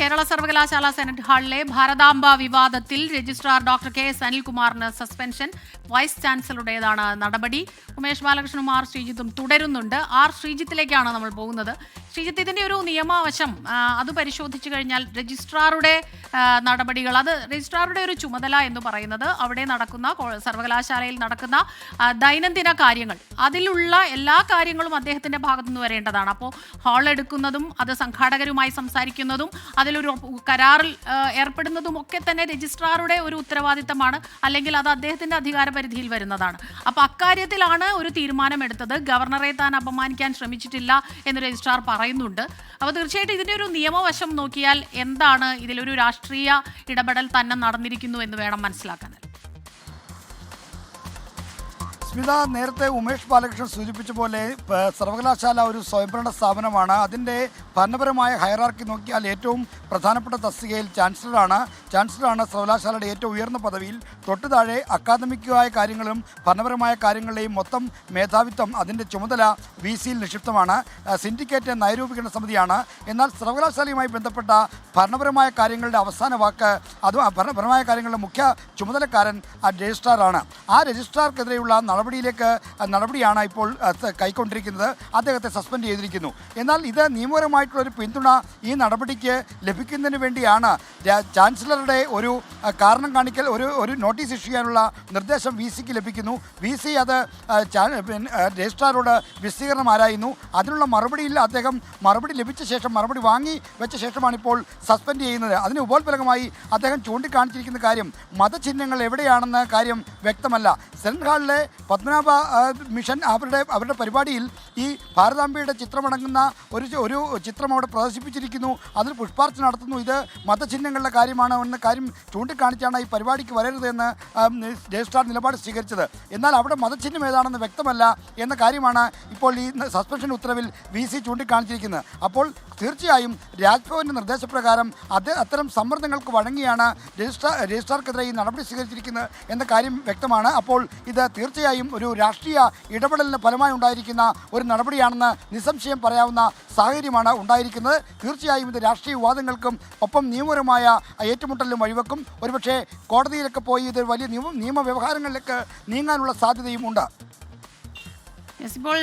കേരള സർവകലാശാല സെനറ്റ് ഹാളിലെ ഭാരതാംബ വിവാദത്തിൽ രജിസ്ട്രാർ ഡോക്ടർ കെ എസ് അനിൽകുമാറിന് സസ്പെൻഷൻ. വൈസ് ചാൻസലറുടേതാണ് നടപടി. ഉമേഷ് ബാലകൃഷ്ണനും ആർ ശ്രീജിത്തും തുടരുന്നുണ്ട്. ആർ ശ്രീജിത്തിലേക്കാണ് നമ്മൾ പോകുന്നത്. ശ്രീജിത്ത്, ഇതിന്റെ ഒരു നിയമവശം അത് പരിശോധിച്ചു കഴിഞ്ഞാൽ രജിസ്ട്രാറുടെ നടപടികൾ, അത് രജിസ്ട്രാറുടെ ഒരു ചുമതല എന്ന് പറയുന്നത് അവിടെ നടക്കുന്ന സർവകലാശാലയിൽ നടക്കുന്ന ദൈനംദിന കാര്യങ്ങൾ, അതിലുള്ള എല്ലാ കാര്യങ്ങളും അദ്ദേഹത്തിന്റെ ഭാഗത്തുനിന്ന് വരേണ്ടതാണ്. അപ്പോൾ ഹാൾ എടുക്കുന്നതും അത് സംഘാടകരുമായി സംസാരിക്കുന്നതും അതിലൊരു കരാറിൽ ഏർപ്പെടുന്നതും ഒക്കെ തന്നെ രജിസ്ട്രാറുടെ ഒരു ഉത്തരവാദിത്തമാണ്, അല്ലെങ്കിൽ അത് അദ്ദേഹത്തിന്റെ അധികാരപരിധിയിൽ വരുന്നതാണ്. അപ്പോൾ അക്കാര്യത്തിലാണ് ഒരു തീരുമാനമെടുത്തത്. ഗവർണറെ താൻ അപമാനിക്കാൻ ശ്രമിച്ചിട്ടില്ല എന്ന് രജിസ്ട്രാർ പറയുന്നുണ്ട്. അപ്പോൾ തീർച്ചയായിട്ടും ഇതിന്റെ ഒരു നിയമവശം നോക്കിയാൽ എന്താണ്, ഇതിലൊരു രാഷ്ട്രീയ ഇടപെടൽ തന്നെ നടന്നിരിക്കുന്നു എന്ന് വേണം മനസ്സിലാക്കാൻ. സ്മിത, നേരത്തെ ഉമേഷ് ബാലകൃഷ്ണൻ സൂചിപ്പിച്ച പോലെ സർവകലാശാല ഒരു സ്വയംഭരണ സ്ഥാപനമാണ്. അതിൻ്റെ ഭരണപരമായ ഹയറാർക്കി നോക്കിയാൽ ഏറ്റവും പ്രധാനപ്പെട്ട തസ്തികയിൽ ചാൻസലറാണ് സർവകലാശാലയുടെ ഏറ്റവും ഉയർന്ന പദവിയിൽ. തൊട്ടു താഴെ അക്കാദമികമായ കാര്യങ്ങളും ഭരണപരമായ കാര്യങ്ങളുടെയും മൊത്തം മേധാവിത്വം, അതിൻ്റെ ചുമതല വി സിയിൽ നിക്ഷിപ്തമാണ്. സിൻഡിക്കേറ്റ് നയരൂപീകരണ സമിതിയാണ്. എന്നാൽ സർവകലാശാലയുമായി ബന്ധപ്പെട്ട ഭരണപരമായ കാര്യങ്ങളുടെ അവസാന വാക്ക്, അതും ഭരണപരമായ കാര്യങ്ങളുടെ മുഖ്യ ചുമതലക്കാരൻ രജിസ്ട്രാറാണ്. ആ രജിസ്ട്രാർക്കെതിരെയുള്ള നടപടിയാണ് ഇപ്പോൾ കൈക്കൊണ്ടിരിക്കുന്നത്. അദ്ദേഹത്തെ സസ്പെൻഡ് ചെയ്തിരിക്കുന്നു. എന്നാൽ ഇത് നിയമപരമായിട്ടുള്ളൊരു പിന്തുണ ഈ നടപടിക്ക് ലഭിക്കുന്നതിന് വേണ്ടിയാണ് ചാൻസലറുടെ ഒരു കാരണം കാണിക്കൽ, ഒരു നോട്ടീസ് ഇഷ്യൂ ചെയ്യാനുള്ള നിർദ്ദേശം വി സിക്ക് ലഭിക്കുന്നു. വി സി അത് രജിസ്ട്രാറോട് വിശദീകരണം ആരായുന്നു. അതിനുള്ള മറുപടിയിൽ അദ്ദേഹം മറുപടി ലഭിച്ച ശേഷം, മറുപടി വാങ്ങി വെച്ച ശേഷമാണ് ഇപ്പോൾ സസ്പെൻഡ് ചെയ്യുന്നത്. അതിന് ഉപോത്ഫലകമായി അദ്ദേഹം ചൂണ്ടിക്കാണിച്ചിരിക്കുന്ന കാര്യം മതചിഹ്നങ്ങൾ എവിടെയാണെന്ന കാര്യം വ്യക്തമല്ല. സെനറ്റ് ഹാളിലെ പത്മനാഭ മിഷൻ അവരുടെ പരിപാടിയിൽ ഈ ഭാരതാംബയുടെ ചിത്രമടങ്ങുന്ന ഒരു ചിത്രം അവിടെ പ്രദർശിപ്പിച്ചിരിക്കുന്നു. അതിൽ പുഷ്പാർച്ചന നടത്തുന്നു. ഇത് മതചിഹ്നങ്ങളുടെ കാര്യമാണ് എന്ന കാര്യം ചൂണ്ടിക്കാണിച്ചാണ് ഈ പരിപാടിക്ക് വരരുതെന്ന് രജിസ്ട്രാർ നിലപാട് സ്വീകരിച്ചത്. എന്നാൽ അവിടെ മതചിഹ്നം ഏതാണെന്ന് വ്യക്തമല്ല എന്ന കാര്യമാണ് ഇപ്പോൾ ഈ സസ്പെൻഷൻ ഉത്തരവിൽ വി സി ചൂണ്ടിക്കാണിച്ചിരിക്കുന്നത്. അപ്പോൾ തീർച്ചയായും രാജ്ഭവൻ്റെ നിർദ്ദേശപ്രകാരം അത്തരം സമ്മർദ്ദങ്ങൾക്ക് വഴങ്ങിയാണ് രജിസ്ട്രാർക്കെതിരെ ഈ നടപടി സ്വീകരിച്ചിരിക്കുന്നത് എന്ന കാര്യം വ്യക്തമാണ്. അപ്പോൾ ഇത് തീർച്ചയായും ഒരു രാഷ്ട്രീയ ഇടപെടലിന് ഫലമായി ഉണ്ടായിരിക്കുന്ന ഒരു നടപടിയാണെന്ന് നിസ്സംശയം പറയാവുന്ന സാഹചര്യമാണ് ഉണ്ടായിരിക്കുന്നത്. തീർച്ചയായും ഇത് രാഷ്ട്രീയ വിവാദങ്ങൾക്കും ഒപ്പം നിയമപരമായ ഏറ്റുമുട്ടലിനും വഴിവെക്കും. ഒരുപക്ഷെ കോടതിയിലൊക്കെ പോയി ഇത് വലിയ നിയമവ്യവഹാരങ്ങളിലേക്ക് നീങ്ങാനുള്ള സാധ്യതയും ഉണ്ട്. ഇപ്പോൾ